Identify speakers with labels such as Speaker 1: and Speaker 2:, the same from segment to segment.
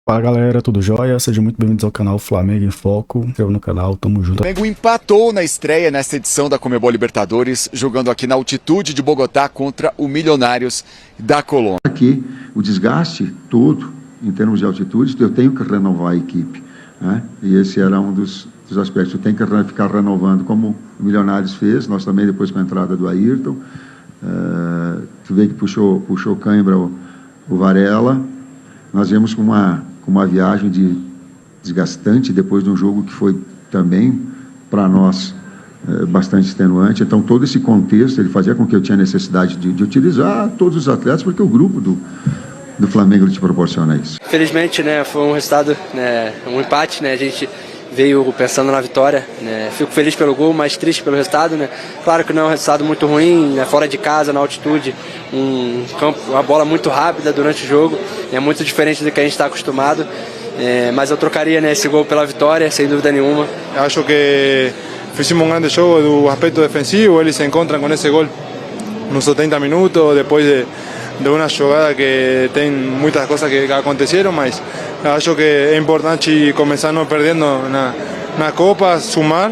Speaker 1: Fala galera, tudo jóia? Sejam muito bem-vindos ao canal Flamengo em Foco. Se inscreva no canal, tamo junto.
Speaker 2: O Flamengo empatou na estreia nesta edição da Conmebol Libertadores, jogando aqui na altitude de Bogotá contra o Milionários da Colômbia.
Speaker 3: Aqui, o desgaste todo, em termos de altitude, eu tenho que renovar a equipe, né? E esse era um dos aspectos. Eu tenho que ficar renovando, como o Milionários fez, nós também depois com a entrada do Ayrton. Tu vê que puxou cãibra o Varela. Nós viemos com uma viagem desgastante depois de um jogo que foi também, para nós, bastante extenuante. Então, todo esse contexto, ele fazia com que eu tinha necessidade de utilizar todos os atletas, porque o grupo do Flamengo te proporciona isso.
Speaker 4: Felizmente, né, foi um resultado, né, um empate, né, a gente veio pensando na vitória, né, fico feliz pelo gol, mas triste pelo resultado, né, claro que não é um resultado muito ruim, né, fora de casa, na altitude, uma bola muito rápida durante o jogo, é muito diferente do que a gente está acostumado, mas eu trocaria, né, esse gol pela vitória, sem dúvida nenhuma.
Speaker 5: Acho que fizemos um grande jogo do aspecto defensivo, eles se encontram com esse gol nos 70 minutos, depois de uma jogada que tem muitas coisas que aconteceram, mas acho que é importante começar não perdendo na Copa, sumar.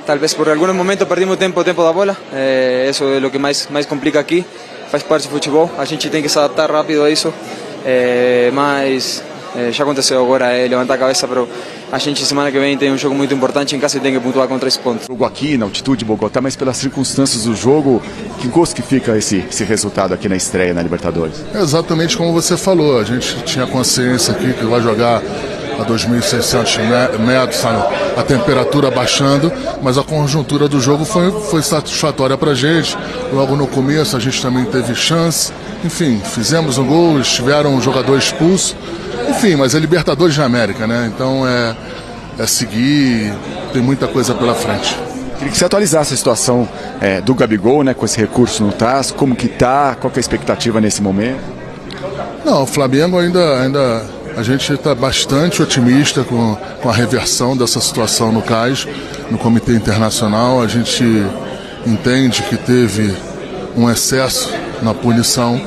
Speaker 6: Talvez por alguns momentos perdimos tempo da bola, isso é o que mais complica aqui, faz parte do futebol, a gente tem que se adaptar rápido a isso, mas já aconteceu agora, levantar a cabeça, mas a gente semana que vem tem um jogo muito importante em casa e tem que pontuar com 3 pontos.
Speaker 2: Jogo aqui na altitude de Bogotá, mas pelas circunstâncias do jogo, que gosto que fica esse resultado aqui na estreia na Libertadores?
Speaker 7: É exatamente como você falou, a gente tinha consciência aqui que vai jogar a 2.600 metros, a temperatura baixando, mas a conjuntura do jogo foi satisfatória para a gente. Logo no começo a gente também teve chance, enfim, fizemos um gol, tiveram um jogador expulso, enfim, mas é Libertadores da América, né? Então é seguir, tem muita coisa pela frente.
Speaker 2: Queria que você atualizasse a situação do Gabigol, né, com esse recurso no TAS, como que tá, qual que é a expectativa nesse momento?
Speaker 7: Não, o Flamengo ainda a gente está bastante otimista com a reversão dessa situação no CAS, no Comitê Internacional. A gente entende que teve um excesso na punição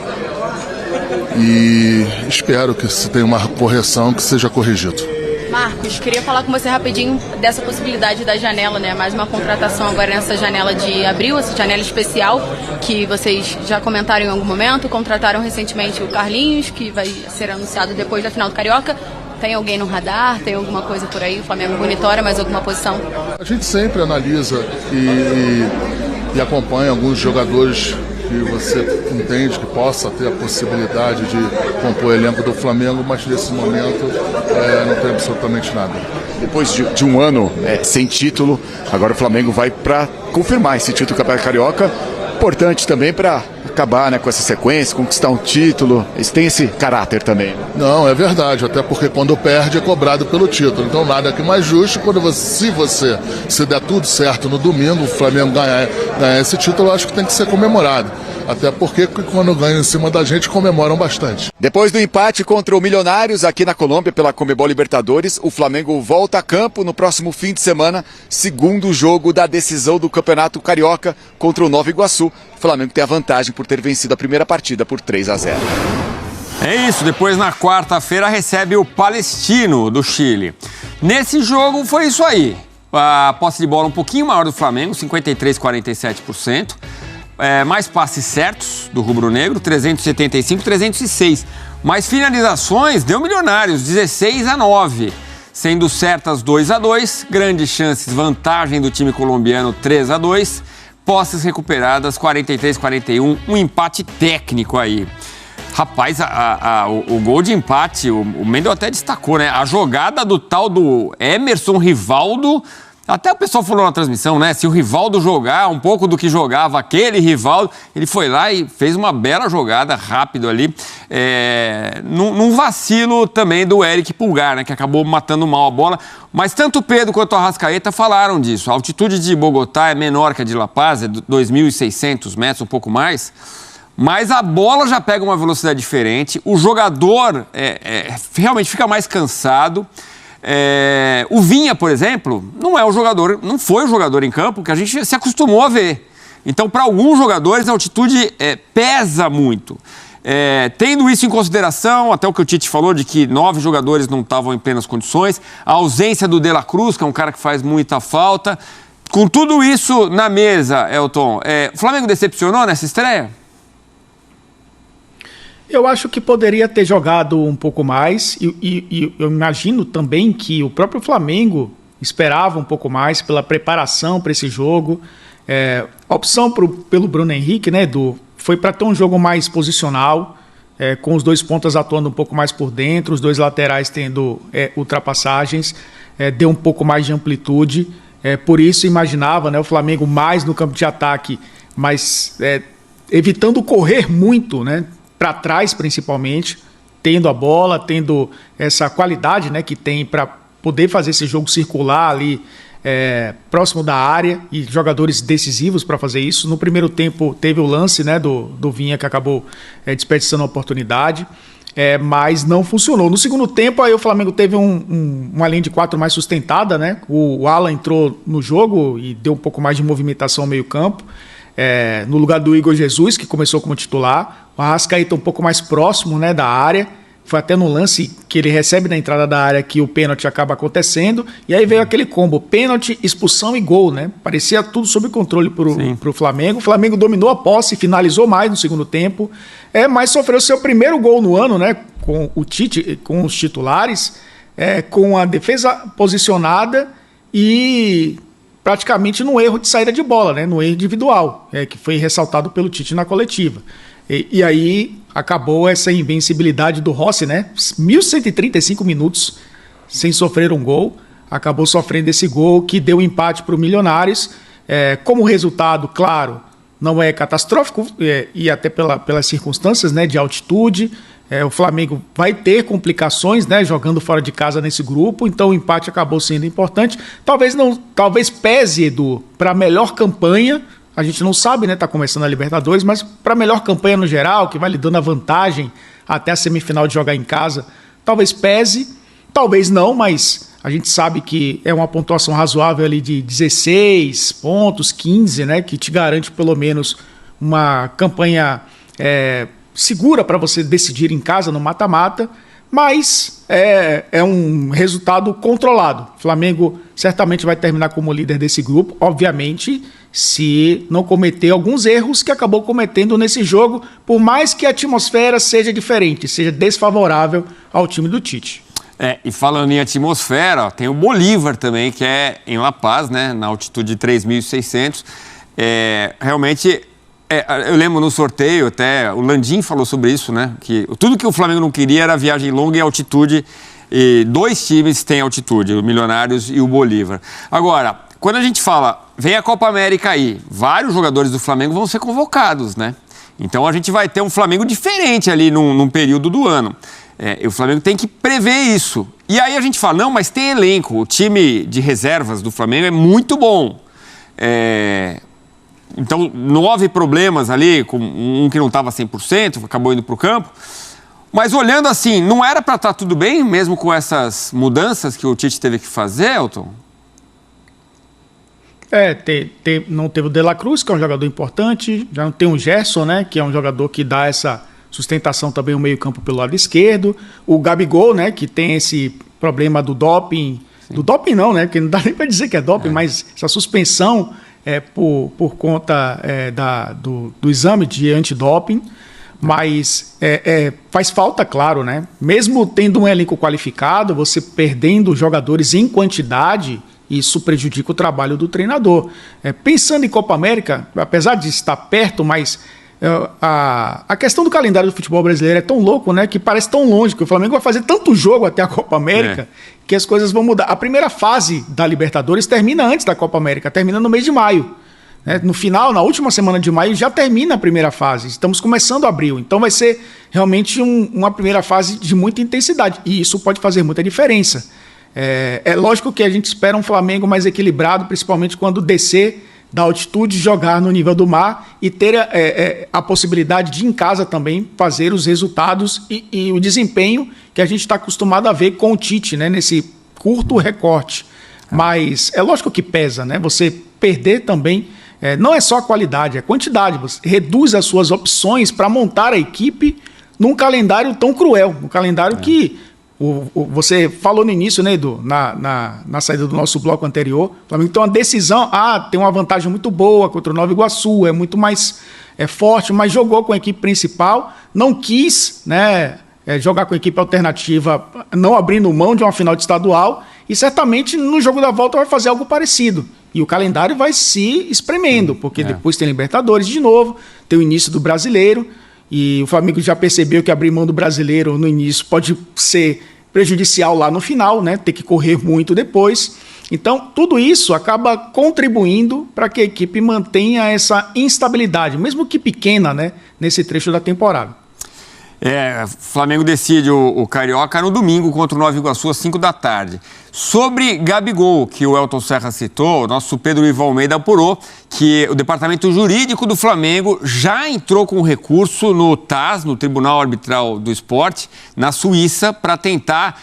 Speaker 7: e espero que se tenha uma correção, que seja corrigido.
Speaker 8: Marcos, queria falar com você rapidinho dessa possibilidade da janela, né? Mais uma contratação agora nessa janela de abril, essa janela especial que vocês já comentaram em algum momento. Contrataram recentemente o Carlinhos, que vai ser anunciado depois da final do Carioca. Tem alguém no radar? Tem alguma coisa por aí? O Flamengo monitora mais alguma posição?
Speaker 7: A gente sempre analisa e acompanha alguns jogadores que você entende que possa ter a possibilidade de compor o elenco do Flamengo, mas nesse momento não tem absolutamente nada.
Speaker 2: Depois de um ano sem título, agora o Flamengo vai para confirmar esse título do Campeonato Carioca. Importante também para acabar, né, com essa sequência, conquistar um título. Eles têm esse caráter também, né?
Speaker 7: Não, é verdade, até porque quando perde é cobrado pelo título. Então nada que mais justo, se der tudo certo no domingo, o Flamengo ganhar esse título, eu acho que tem que ser comemorado. Até porque quando ganham em cima da gente, comemoram bastante.
Speaker 2: Depois do empate contra o Milionários aqui na Colômbia pela Conmebol Libertadores, o Flamengo volta a campo no próximo fim de semana, segundo jogo da decisão do Campeonato Carioca contra o Nova Iguaçu. O Flamengo tem a vantagem por ter vencido a primeira partida por 3-0.
Speaker 9: É isso, depois na quarta-feira recebe o Palestino do Chile. Nesse jogo foi isso aí. A posse de bola um pouquinho maior do Flamengo, 53,47%. Mais passes certos do rubro-negro, 375, 306. Mais finalizações deu Milionários, 16-9. Sendo certas 2-2, grandes chances, vantagem do time colombiano 3-2. Posses recuperadas 43-41, um empate técnico aí. Rapaz, o gol de empate, o Mendel até destacou, né? A jogada do tal do Emerson Rivaldo. Até o pessoal falou na transmissão, né? Se o Rivaldo jogar um pouco do que jogava aquele Rivaldo, ele foi lá e fez uma bela jogada rápido ali. Num vacilo também do Eric Pulgar, né? Que acabou matando mal a bola. Mas tanto o Pedro quanto o Arrascaeta falaram disso. A altitude de Bogotá é menor que a de La Paz, é 2.600 metros, um pouco mais. Mas a bola já pega uma velocidade diferente. O jogador realmente fica mais cansado. O Vinha, por exemplo, não foi o jogador em campo que a gente se acostumou a ver. Então, para alguns jogadores, a altitude pesa muito. Tendo isso em consideração, até o que o Tite falou de que 9 jogadores não estavam em plenas condições, a ausência do De La Cruz, que é um cara que faz muita falta. Com tudo isso na mesa, Elton, o Flamengo decepcionou nessa estreia?
Speaker 10: Eu acho que poderia ter jogado um pouco mais e eu imagino também que o próprio Flamengo esperava um pouco mais pela preparação para esse jogo. A opção pelo Bruno Henrique, né, foi para ter um jogo mais posicional, com os 2 pontas atuando um pouco mais por dentro, os 2 laterais tendo ultrapassagens, deu um pouco mais de amplitude. Por isso imaginava, né, o Flamengo mais no campo de ataque, mas evitando correr muito, né, para trás principalmente, tendo a bola, tendo essa qualidade, né, que tem para poder fazer esse jogo circular ali próximo da área e jogadores decisivos para fazer isso. No primeiro tempo teve o lance, né, do Vinha, que acabou desperdiçando a oportunidade. Mas não funcionou. No segundo tempo, aí o Flamengo teve uma linha de 4 mais sustentada, né? O Alan entrou no jogo e deu um pouco mais de movimentação ao meio campo, no lugar do Igor Jesus, que começou como titular. O Arrascaeta um pouco mais próximo, né, da área. Foi até no lance que ele recebe na entrada da área que o pênalti acaba acontecendo. E aí veio aquele combo, pênalti, expulsão e gol, né? Parecia tudo sob controle pro Flamengo. O Flamengo dominou a posse, finalizou mais no segundo tempo, mas sofreu seu primeiro gol no ano, né? Com o Tite, com os titulares, com a defesa posicionada e praticamente no erro de saída de bola, né? No erro individual, que foi ressaltado pelo Tite na coletiva. E aí acabou essa invencibilidade do Rossi, né? 1.135 minutos sem sofrer um gol. Acabou sofrendo esse gol que deu empate para o Milionários. Como resultado, claro, não é catastrófico e até pelas circunstâncias, né, de altitude. O Flamengo vai ter complicações, né, jogando fora de casa nesse grupo. Então o empate acabou sendo importante. Talvez pese, Edu, para a melhor campanha. A gente não sabe, né? Tá começando a Libertadores, mas para a melhor campanha no geral, que vai lhe dando a vantagem até a semifinal de jogar em casa, talvez pese, talvez não, mas a gente sabe que é uma pontuação razoável ali de 16 pontos, 15, né? Que te garante pelo menos uma campanha segura para você decidir em casa no mata-mata, mas é um resultado controlado. O Flamengo certamente vai terminar como líder desse grupo, obviamente, se não cometer alguns erros que acabou cometendo nesse jogo, por mais que a atmosfera seja diferente, seja desfavorável ao time do Tite.
Speaker 9: E falando em atmosfera, tem o Bolívar também, que é em La Paz, né, na altitude de 3.600. Realmente, eu lembro no sorteio, até o Landim falou sobre isso, né, que tudo que o Flamengo não queria era viagem longa e altitude, e 2 times têm altitude, o Milionários e o Bolívar. Agora, quando a gente fala, vem a Copa América aí, vários jogadores do Flamengo vão ser convocados, né? Então a gente vai ter um Flamengo diferente ali num período do ano. E o Flamengo tem que prever isso. E aí a gente fala, não, mas tem elenco, o time de reservas do Flamengo é muito bom. Então, 9 problemas ali, com um que não estava 100%, acabou indo para o campo. Mas olhando assim, não era para estar tudo bem, mesmo com essas mudanças que o Tite teve que fazer, Elton?
Speaker 10: Não teve o De La Cruz, que é um jogador importante, já não tem o Gerson, né, que é um jogador que dá essa sustentação também no meio-campo pelo lado esquerdo. O Gabigol, né, que tem esse problema do doping. Sim. Do doping não, né, que não dá nem para dizer que é doping, mas essa suspensão por conta do exame de antidoping. Mas faz falta, claro, né? Mesmo tendo um elenco qualificado, você perdendo jogadores em quantidade, isso prejudica o trabalho do treinador. Pensando em Copa América, apesar de estar perto, mas a questão do calendário do futebol brasileiro é tão louco, né, que parece tão longe, que o Flamengo vai fazer tanto jogo até a Copa América que as coisas vão mudar. A primeira fase da Libertadores termina antes da Copa América, termina no mês de maio. No final, na última semana de maio, já termina a primeira fase. Estamos começando abril, então vai ser realmente uma primeira fase de muita intensidade, e isso pode fazer muita diferença. É lógico que a gente espera um Flamengo mais equilibrado, principalmente quando descer da altitude, jogar no nível do mar e ter a possibilidade de, em casa também, fazer os resultados e o desempenho que a gente está acostumado a ver com o Tite, né, nesse curto recorte. Mas é lógico que pesa, né? Você perder também não é só a qualidade, é a quantidade. Você reduz as suas opções para montar a equipe num calendário tão cruel, um calendário que você falou no início, né, Edu, na saída do nosso bloco anterior. O Flamengo tem uma decisão, tem uma vantagem muito boa contra o Nova Iguaçu, é muito mais forte, mas jogou com a equipe principal, não quis, né, jogar com a equipe alternativa, não abrindo mão de uma final de estadual, e certamente no jogo da volta vai fazer algo parecido. E o calendário vai se espremendo, porque depois tem Libertadores de novo, tem o início do Brasileiro, e o Flamengo já percebeu que abrir mão do Brasileiro no início pode ser prejudicial lá no final, né? Ter que correr muito depois. Então, tudo isso acaba contribuindo para que a equipe mantenha essa instabilidade, mesmo que pequena, né? Nesse trecho da temporada.
Speaker 9: O Flamengo decide o Carioca no domingo contra o Nova Iguaçu às 5 da tarde. Sobre Gabigol, que o Elton Serra citou, o nosso Pedro Ivo Almeida apurou que o departamento jurídico do Flamengo já entrou com recurso no TAS, no Tribunal Arbitral do Esporte, na Suíça, para tentar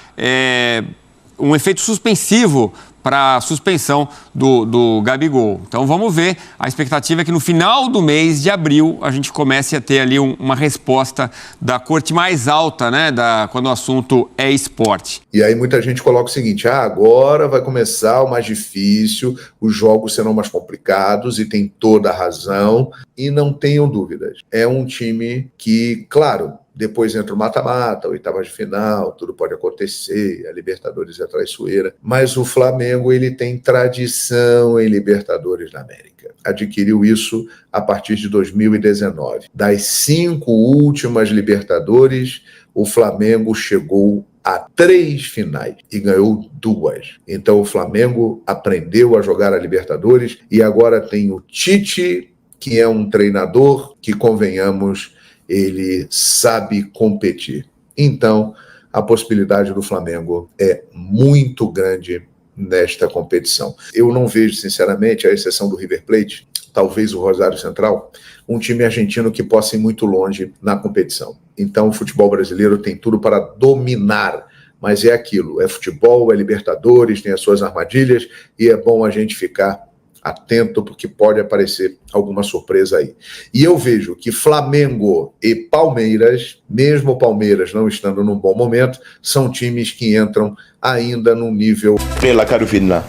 Speaker 9: um efeito suspensivo para a suspensão do Gabigol. Então vamos ver, a expectativa é que no final do mês de abril a gente comece a ter ali uma resposta da corte mais alta, né, quando o assunto é esporte.
Speaker 11: E aí muita gente coloca o seguinte, agora vai começar o mais difícil, os jogos serão mais complicados, e tem toda a razão, e não tenham dúvidas. É um time que, claro, depois entra o mata-mata, oitavas de final, tudo pode acontecer, a Libertadores é traiçoeira. Mas o Flamengo, ele tem tradição em Libertadores da América. Adquiriu isso a partir de 2019. Das 5 últimas Libertadores, o Flamengo chegou a 3 finais e ganhou 2. Então o Flamengo aprendeu a jogar a Libertadores e agora tem o Tite, que é um treinador que, convenhamos, ele sabe competir. Então, a possibilidade do Flamengo é muito grande nesta competição. Eu não vejo, sinceramente, à exceção do River Plate, talvez o Rosário Central, um time argentino que possa ir muito longe na competição. Então, o futebol brasileiro tem tudo para dominar, mas é aquilo, é futebol, é Libertadores, tem as suas armadilhas, e é bom a gente ficar atento, porque pode aparecer alguma surpresa aí. E eu vejo que Flamengo e Palmeiras, mesmo o Palmeiras não estando num bom momento, são times que entram ainda num nível...
Speaker 12: Lá, quero vir lá.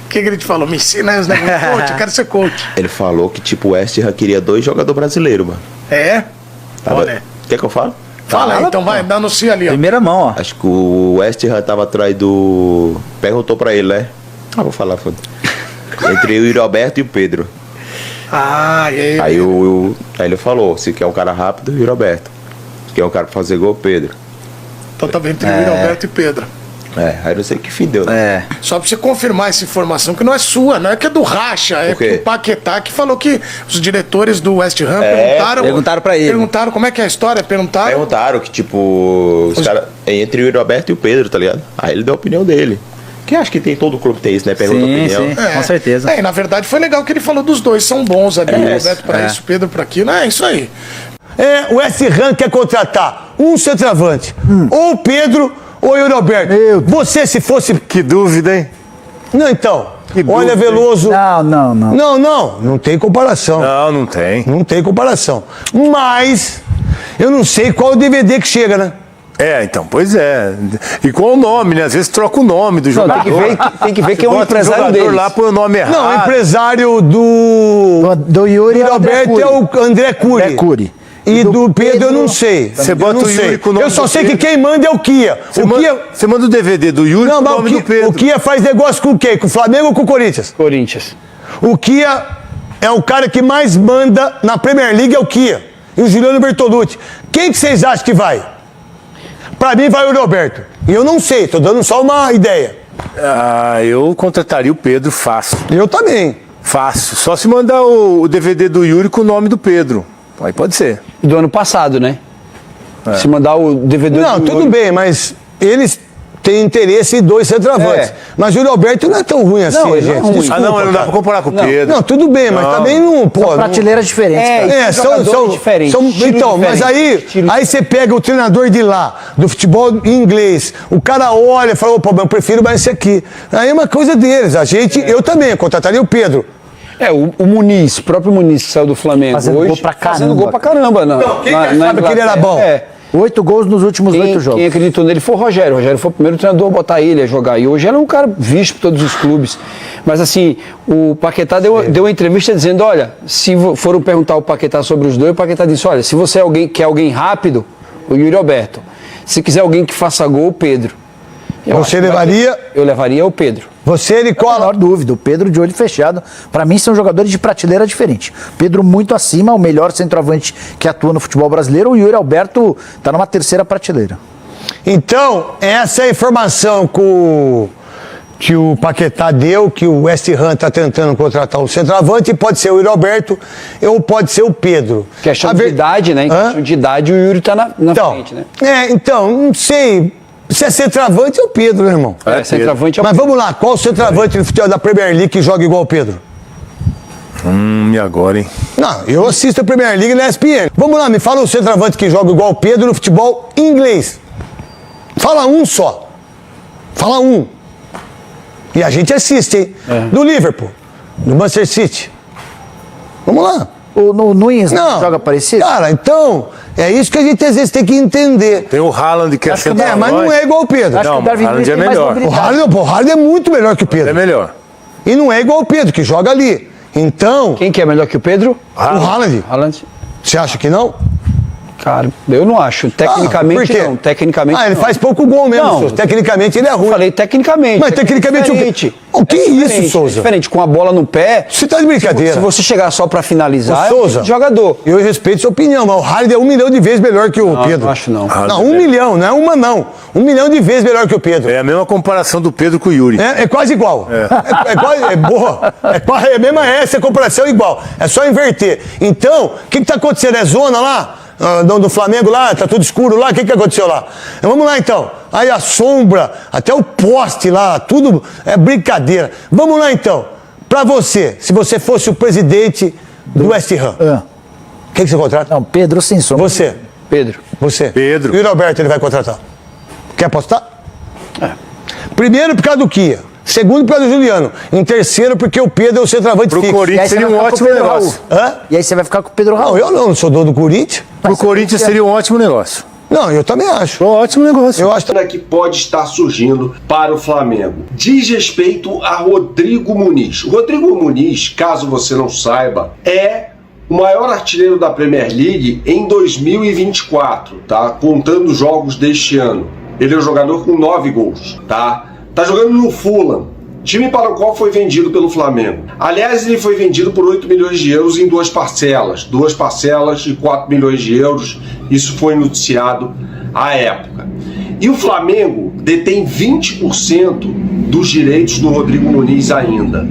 Speaker 13: O que ele te falou? Me ensina os negócios, coach, eu quero ser coach.
Speaker 12: Ele falou que, tipo, o West Ham queria 2 jogadores brasileiros, mano.
Speaker 13: Olha.
Speaker 12: Quer que eu fale?
Speaker 13: Fala aí, então vai, dá anuncia ali, ó.
Speaker 14: Primeira mão, ó.
Speaker 12: Acho que o West Ham tava atrás do... Perguntou pra ele, né? Vou falar, foda. Entre o Yuri Alberto e o Pedro. Aí ele falou, se quer um cara rápido, o Yuri Alberto. Se quer um cara pra fazer gol, Pedro.
Speaker 13: Então tá vendo entre o Yuri Alberto e Pedro.
Speaker 12: Aí não sei o que fim deu, né?
Speaker 13: Só pra você confirmar essa informação, que não é sua, não é que é do Racha, é o Paquetá que falou que os diretores do West Ham
Speaker 14: perguntaram pra ele.
Speaker 13: Perguntaram como é que é a história,
Speaker 12: Perguntaram que, tipo, os caras entre o Yuri Alberto e o Pedro, tá ligado? Aí ele deu a opinião dele. Que acho que tem todo o clube tem isso, né? Pergunta a opinião.
Speaker 14: Sim, com certeza.
Speaker 13: Na verdade foi legal que ele falou dos dois, são bons ali, o Roberto pra isso, o Pedro pra aquilo, é isso aí.
Speaker 15: O West Ham quer contratar um centroavante, ou o Pedro ou o Yuri Alberto. Você, se fosse...
Speaker 16: Que dúvida, hein?
Speaker 15: Não, então, olha, Veloso... Não tem comparação.
Speaker 16: Não tem.
Speaker 15: Não tem comparação. Mas, eu não sei qual o DVD que chega, né?
Speaker 16: Então, pois é. E qual o nome, né? Às vezes troca o nome do jogador.
Speaker 14: Tem que ver que é um empresário deles.
Speaker 16: Lá põe o nome errado.
Speaker 15: Não, o empresário do Yuri Alberto é o André Cury. E do Pedro eu não sei.
Speaker 16: Você bota o Yuri com o nome
Speaker 15: Eu só sei que quem manda é o Kia.
Speaker 16: Você manda o DVD do Yuri com o nome do Pedro.
Speaker 15: O Kia faz negócio com quem? Com o Flamengo ou com o Corinthians?
Speaker 14: Corinthians.
Speaker 15: O Kia é o cara que mais manda na Premier League, é o Kia. E o Juliano Bertolucci. Quem que vocês acham que vai? Pra mim vai o Roberto. E eu não sei, tô dando só uma ideia.
Speaker 16: Eu contrataria o Pedro fácil.
Speaker 15: Eu também.
Speaker 16: Fácil. Só se mandar o DVD do Yuri com o nome do Pedro. Aí pode ser.
Speaker 14: Do ano passado, né? Se mandar o DVD
Speaker 15: Não, tudo bem, mas eles têm interesse em 2 centroavantes. Mas o Yuri Alberto não é tão ruim assim, gente.
Speaker 16: Não, desculpa, não dá pra comparar com o Pedro.
Speaker 15: Não, tudo bem, mas também não...
Speaker 14: São prateleiras diferentes.
Speaker 15: São
Speaker 14: diferentes.
Speaker 15: Então, mas aí você pega o treinador de lá, do futebol inglês, o cara olha e fala, eu prefiro mais esse aqui. Aí é uma coisa deles. Eu também contrataria o Pedro.
Speaker 14: O Muniz, o próprio Muniz que saiu do Flamengo
Speaker 17: Fazendo
Speaker 14: hoje,
Speaker 17: gol pra caramba.
Speaker 14: fazendo gol pra caramba.
Speaker 15: Quem sabe que ele era bom?
Speaker 17: 8 gols nos últimos 8 jogos.
Speaker 14: Quem acreditou nele foi o Rogério. O Rogério foi o primeiro treinador a botar ele a jogar. E hoje ele é um cara visto por todos os clubes. Mas assim, o Paquetá deu uma entrevista dizendo, olha, se foram perguntar ao Paquetá sobre os dois, o Paquetá disse, olha, se você quer alguém rápido, o Yuri Alberto. Se quiser alguém que faça gol, o Pedro.
Speaker 15: Você levaria?
Speaker 14: Eu levaria o Pedro.
Speaker 15: Você, Nicola?
Speaker 17: Não há menor dúvida, o Pedro de olho fechado. Para mim são jogadores de prateleira diferente. Pedro muito acima, o melhor centroavante que atua no futebol brasileiro. O Yuri Alberto está numa terceira prateleira.
Speaker 15: Então, essa é a informação que o Paquetá deu, que o West Ham está tentando contratar o centroavante, pode ser o Yuri Alberto ou pode ser o Pedro.
Speaker 14: Questão de idade, né? Em questão de idade, o Yuri está na frente, né?
Speaker 15: Então, não sei. Se é centroavante, é o Pedro, né, irmão?
Speaker 14: Centroavante é o
Speaker 15: Mas vamos lá, qual o centroavante no futebol da Premier League que joga igual o Pedro?
Speaker 16: E agora, hein?
Speaker 15: Não, eu assisto a Premier League na ESPN. Vamos lá, me fala um centroavante que joga igual o Pedro no futebol inglês. Fala um só. Fala um. E a gente assiste, hein? Do Liverpool, do Manchester City. Vamos lá.
Speaker 17: O Nunes não joga parecido?
Speaker 15: Cara, então, é isso que a gente às vezes tem que entender.
Speaker 16: Tem o Haaland que é centroavante.
Speaker 15: Mas não é igual o Pedro.
Speaker 16: Não, o Haaland é melhor.
Speaker 15: O Haaland é muito melhor que o Pedro.
Speaker 16: É melhor.
Speaker 15: E não é igual o Pedro, que joga ali. Então...
Speaker 14: Quem que é melhor que o Pedro?
Speaker 15: O Haaland. Você acha que não?
Speaker 14: Cara, eu não acho. Tecnicamente,
Speaker 15: por quê?
Speaker 14: não. Tecnicamente,
Speaker 15: ele
Speaker 14: não.
Speaker 15: faz pouco gol mesmo,
Speaker 14: Não.
Speaker 15: Souza. Tecnicamente ele é ruim.
Speaker 14: Eu falei tecnicamente.
Speaker 15: Mas tecnicamente
Speaker 14: diferente.
Speaker 15: o que é isso, Souza?
Speaker 14: É diferente, com a bola no pé.
Speaker 15: Você tá de brincadeira.
Speaker 14: Se você chegar só pra finalizar,
Speaker 15: Souza,
Speaker 14: é jogador.
Speaker 15: Eu respeito sua opinião, mas o Haaland é 1 milhão de vezes melhor que o Pedro.
Speaker 14: Não acho não.
Speaker 15: Não, 1 milhão, não é uma não. 1 milhão de vezes melhor que o Pedro.
Speaker 16: É a mesma comparação do Pedro com o Yuri.
Speaker 15: É quase igual. É quase, é boa. É mesmo essa comparação igual. É só inverter. Então, o que tá acontecendo? É zona lá? Do Flamengo lá, tá tudo escuro lá, o que aconteceu lá? Vamos lá então. Aí a sombra, até o poste lá, tudo é brincadeira. Vamos lá então. Pra você, se você fosse o presidente do West Ham, quem que você contrata?
Speaker 17: Não, Pedro sem sombra.
Speaker 15: Você.
Speaker 14: Pedro.
Speaker 15: Você.
Speaker 16: Pedro.
Speaker 15: E o Roberto ele vai contratar? Quer apostar? Primeiro por causa do Kia. Segundo, por causa do Juliano. Em terceiro, porque o Pedro é o centroavante fixo.
Speaker 16: Pro Corinthians seria um ótimo negócio.
Speaker 17: E aí você vai ficar com o Pedro Raul.
Speaker 15: Não, eu não sou dono do Corinthians.
Speaker 16: Pro Corinthians seria um ótimo negócio.
Speaker 15: Não, eu também acho.
Speaker 16: Um ótimo negócio.
Speaker 15: Eu acho
Speaker 18: que pode estar surgindo para o Flamengo. Diz respeito a Rodrigo Muniz. O Rodrigo Muniz, caso você não saiba, é o maior artilheiro da Premier League em 2024, tá? Contando os jogos deste ano. Ele é um jogador com 9 gols, tá? Tá jogando no Fulham, time para o qual foi vendido pelo Flamengo. Aliás, ele foi vendido por 8 milhões de euros em duas parcelas de 4 milhões de euros. Isso foi noticiado à época. E o Flamengo detém 20% dos direitos do Rodrigo Muniz ainda.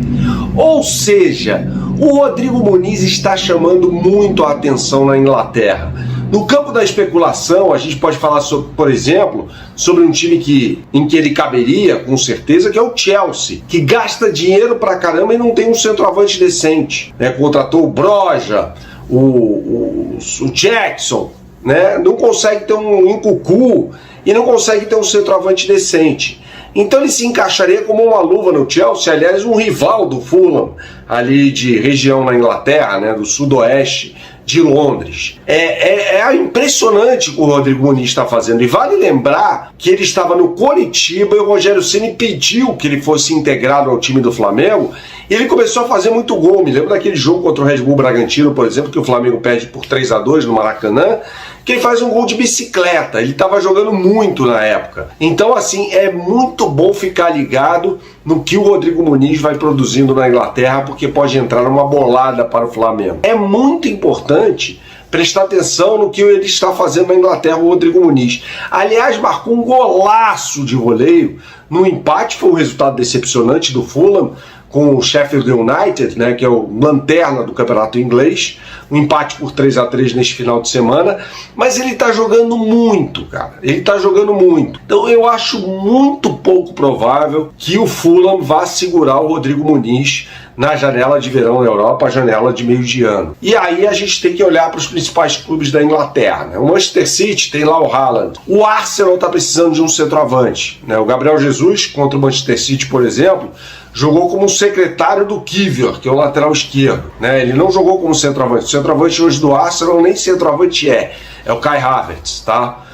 Speaker 18: Ou seja, o Rodrigo Muniz está chamando muito a atenção na Inglaterra. No campo da especulação, a gente pode falar, sobre, por exemplo, sobre um time em que ele caberia, com certeza, que é o Chelsea, que gasta dinheiro pra caramba e não tem um centroavante decente. Contratou o Broja, o Jackson, né? Não consegue ter um Nkunku e não consegue ter um centroavante decente. Então ele se encaixaria como uma luva no Chelsea, aliás, um rival do Fulham, ali de região na Inglaterra, né, do sudoeste de Londres. É impressionante o que o Rodrigo Muniz está fazendo. E vale lembrar que ele estava no Coritiba e o Rogério Ceni pediu que ele fosse integrado ao time do Flamengo. E ele começou a fazer muito gol. Me lembro daquele jogo contra o Red Bull Bragantino, por exemplo, que o Flamengo perde por 3-2 no Maracanã, que ele faz um gol de bicicleta. Ele estava jogando muito na época. Então, assim, é muito bom ficar ligado no que o Rodrigo Muniz vai produzindo na Inglaterra, porque pode entrar numa bolada para o Flamengo. É muito importante prestar atenção no que ele está fazendo na Inglaterra, o Rodrigo Muniz. Aliás, marcou um golaço de voleio. No empate foi um resultado decepcionante do Fulham com o Sheffield United, né, que é o lanterna do campeonato inglês, um empate por 3-3 neste final de semana, mas ele tá jogando muito, cara, ele tá jogando muito. Então eu acho muito pouco provável que o Fulham vá segurar o Rodrigo Muniz na janela de verão na Europa, a janela de meio de ano. E aí a gente tem que olhar para os principais clubes da Inglaterra, né? O Manchester City tem lá o Haaland. O Arsenal está precisando de um centroavante, né? O Gabriel Jesus, contra o Manchester City, por exemplo, jogou como secretário do Kivior, que é o lateral esquerdo, né? Ele não jogou como centroavante. O centroavante hoje do Arsenal nem centroavante é o Kai Havertz, tá?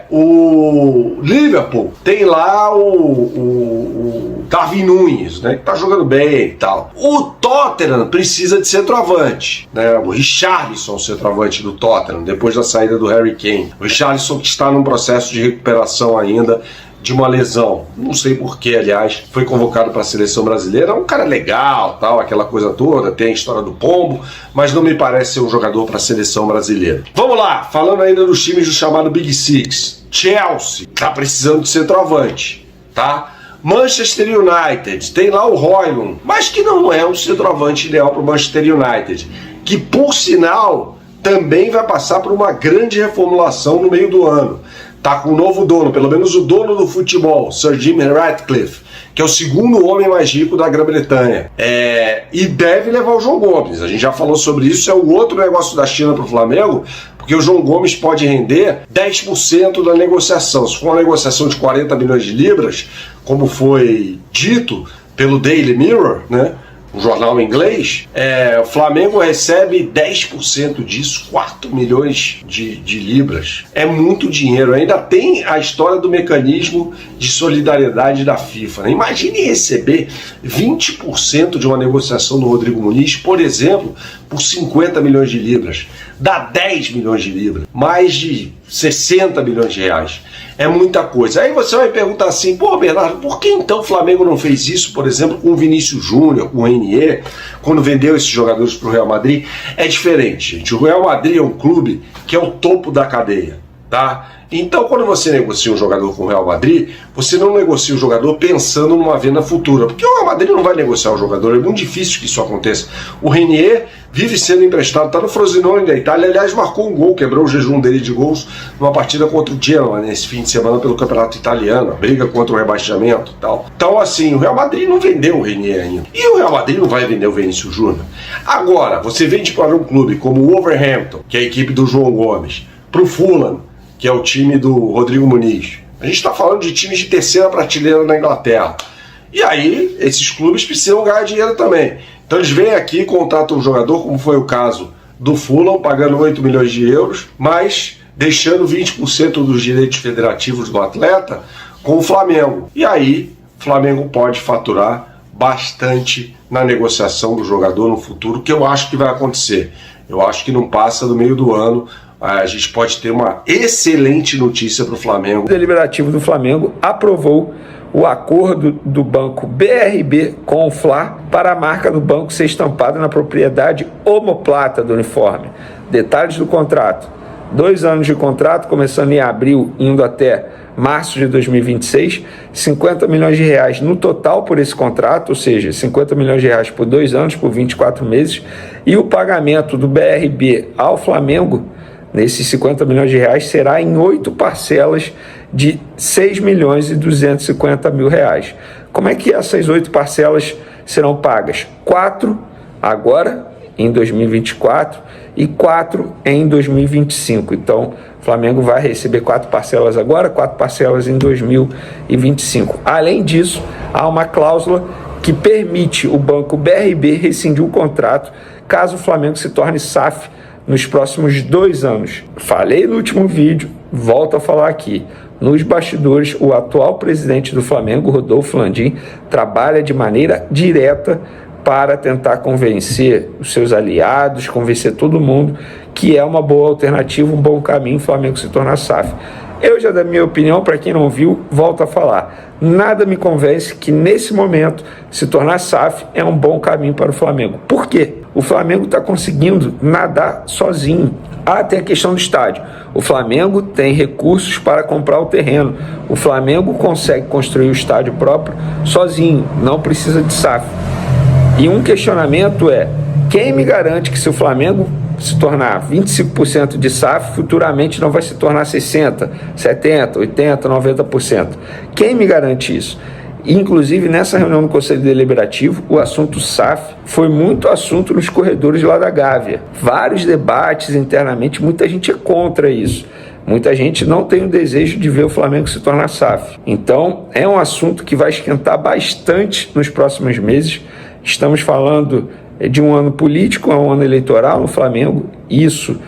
Speaker 18: O Liverpool tem lá o Darwin Núñez, né, que tá jogando bem e tal. O Tottenham precisa de centroavante, né? O Richarlison, centroavante do Tottenham, depois da saída do Harry Kane. O Richarlison que está num processo de recuperação ainda de uma lesão, não sei porquê, aliás, foi convocado para a seleção brasileira. É um cara legal, tal, aquela coisa toda, tem a história do pombo, mas não me parece ser um jogador para a seleção brasileira. Vamos lá, falando ainda dos times do chamado Big Six. Chelsea tá precisando de centroavante, tá? Manchester United tem lá o Højlund, mas que não é um centroavante ideal para o Manchester United, que por sinal também vai passar por uma grande reformulação no meio do ano. Tá com um novo dono, pelo menos o dono do futebol, Sir Jim Ratcliffe, que é o segundo homem mais rico da Grã-Bretanha. E deve levar o João Gomes. A gente já falou sobre isso, é o outro negócio da China para o Flamengo, porque o João Gomes pode render 10% da negociação. Se for uma negociação de 40 milhões de libras, como foi dito pelo Daily Mirror, né? Um jornal inglês, o Flamengo recebe 10% disso, 4 milhões de libras. É muito dinheiro. Ainda tem a história do mecanismo de solidariedade da FIFA, né? Imagine receber 20% de uma negociação do Rodrigo Muniz, por exemplo, por 50 milhões de libras. Dá 10 milhões de libras, mais de 60 milhões de reais. É muita coisa. Aí você vai perguntar assim, pô, Bernardo, por que então o Flamengo não fez isso, por exemplo, com o Vinícius Júnior, com o Renier, quando vendeu esses jogadores para o Real Madrid? É diferente, gente. O Real Madrid é um clube que é o topo da cadeia, tá? Então, quando você negocia um jogador com o Real Madrid, você não negocia o jogador pensando numa venda futura, porque o Real Madrid não vai negociar o jogador, é muito difícil que isso aconteça. O Renier vive sendo emprestado, está no Frosinone da Itália, aliás, marcou um gol, quebrou o jejum dele de gols numa partida contra o Genoa nesse fim de semana pelo Campeonato Italiano, a briga contra o rebaixamento e tal. Então, assim, o Real Madrid não vendeu o Renier ainda. E o Real Madrid não vai vender o Vinícius Júnior. Agora, você vende para um clube como o Wolverhampton, que é a equipe do João Gomes, para o Fulham, que é o time do Rodrigo Muniz. A gente está falando de times de terceira prateleira na Inglaterra. E aí, esses clubes precisam ganhar dinheiro também. Então eles vêm aqui, contratam um jogador, como foi o caso do Fulham, pagando 8 milhões de euros, mas deixando 20% dos direitos federativos do atleta com o Flamengo. E aí, o Flamengo pode faturar bastante na negociação do jogador no futuro, que eu acho que vai acontecer. Eu acho que não passa do meio do ano. A gente pode ter uma excelente notícia para o Flamengo.
Speaker 19: O deliberativo do Flamengo aprovou o acordo do banco BRB com o Fla para a marca do banco ser estampada na propriedade omoplata do uniforme. Detalhes do contrato: 2 anos de contrato, começando em abril, indo até março de 2026, 50 milhões de reais no total por esse contrato, ou seja, 50 milhões de reais por 2 anos, por 24 meses, e o pagamento do BRB ao Flamengo, nesses 50 milhões de reais, será em 8 parcelas de 6 milhões e 250 mil reais. Como é que essas 8 parcelas serão pagas? 4 agora, em 2024, e 4 em 2025. Então, o Flamengo vai receber 4 parcelas agora, 4 parcelas em 2025. Além disso, há uma cláusula que permite o banco BRB rescindir o contrato caso o Flamengo se torne SAF nos próximos 2 anos. Falei no último vídeo, volto a falar aqui. Nos bastidores, o atual presidente do Flamengo, Rodolfo Landim, trabalha de maneira direta para tentar convencer os seus aliados, convencer todo mundo que é uma boa alternativa, um bom caminho o Flamengo se tornar SAF. Eu já dei minha opinião, para quem não viu, volto a falar. Nada me convence que nesse momento se tornar SAF é um bom caminho para o Flamengo. Por quê? O Flamengo está conseguindo nadar sozinho. Tem a questão do estádio. O Flamengo tem recursos para comprar o terreno. O Flamengo consegue construir o estádio próprio sozinho, não precisa de SAF. E um questionamento é: quem me garante que se o Flamengo se tornar 25% de SAF, futuramente não vai se tornar 60%, 70%, 80%, 90%? Quem me garante isso? Inclusive, nessa reunião do Conselho Deliberativo, o assunto SAF foi muito assunto nos corredores lá da Gávea. Vários debates internamente, muita gente é contra isso. Muita gente não tem o desejo de ver o Flamengo se tornar SAF. Então, é um assunto que vai esquentar bastante nos próximos meses. Estamos falando de um ano político, um ano eleitoral no Flamengo. Isso,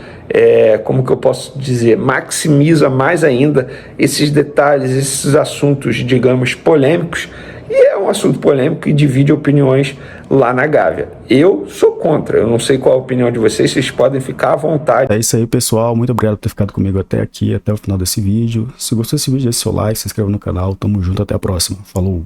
Speaker 19: como que eu posso dizer, maximiza mais ainda esses detalhes, esses assuntos, digamos, polêmicos. E é um assunto polêmico e divide opiniões lá na Gávea. Eu sou contra, eu não sei qual a opinião de vocês podem ficar à vontade.
Speaker 1: É isso aí, pessoal. Muito obrigado por ter ficado comigo até aqui, até o final desse vídeo. Se gostou desse vídeo, deixe seu like, se inscreva no canal. Tamo junto, até a próxima. Falou!